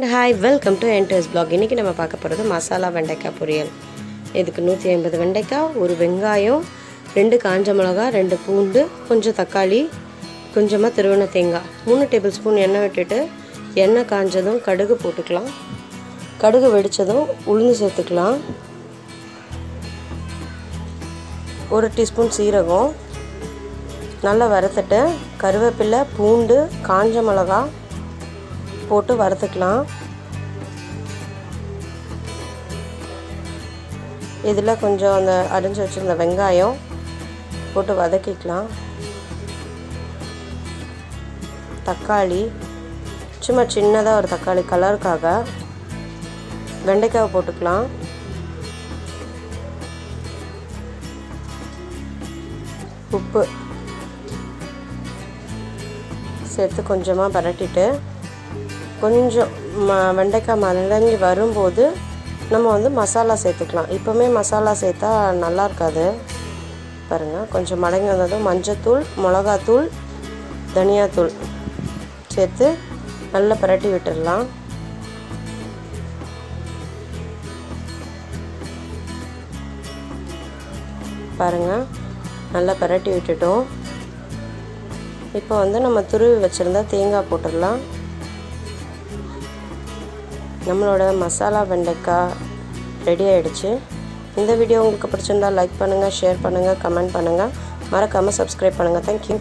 And hi, welcome to Enters Blog. இன்னைக்கு நம்ம பார்க்க போறது மசாலா வெண்டைக்காய் பொரியல். இதுக்கு 150 வெண்டைக்காய், ஒரு வெங்காயம், 2 காஞ்ச மிளகாய், 2 பூண்டு, கொஞ்சம் தக்காளி, கொஞ்சமா துருவன தேங்காய். 3 டேபிள்ஸ்பூன் எண்ணெய் விட்டுட்டு எண்ணெய் காஞ்சதும் கடுகு போட்டுக்கலாம். கடுகு வெடிச்சதும் உளுந்து சேர்த்துக்கலாம். 1 டீஸ்பூன் சீரகம் நல்லா வறுத்துட்டு கருவேப்பிலை, பூண்டு, காஞ்ச மிளகாய் போட்டு வறுத்துக்கலாம். இதில் கொஞ்சம் அந்த அரிஞ்சு வச்சிருந்த வெங்காயம் போட்டு வதக்கிக்கலாம். தக்காளி சும்மா சின்னதாக ஒரு தக்காளி கலருக்காக, வெண்டைக்காவை போட்டுக்கலாம். உப்பு சேர்த்து கொஞ்சமாக பரட்டிட்டு கொஞ்சம் வெண்டைக்காய் மலங்கி வரும்போது நம்ம மசாலா சேர்த்துக்கலாம். இப்போவுமே மசாலா சேர்த்தா நல்லா இருக்காது பாருங்கள். கொஞ்சம் மடங்கி வந்ததும் மஞ்சத்தூள், மிளகாத்தூள், தனியாத்தூள் சேர்த்து நல்லா பரட்டி விட்டுடலாம். பாருங்கள், நல்லா பரட்டி விட்டுட்டோம். இப்போ நம்ம துருவி வச்சுருந்தா தேங்காய் போட்டுடலாம். நம்மளோட மசாலா வெண்டைக்காய் ரெடி ஆகிடுச்சு. இந்த வீடியோ உங்களுக்கு பிடிச்சிருந்தால் லைக் பண்ணுங்கள், ஷேர் பண்ணுங்கள், கமெண்ட் பண்ணுங்கள், மறக்காமல் சப்ஸ்கிரைப் பண்ணுங்கள். தேங்க்யூ.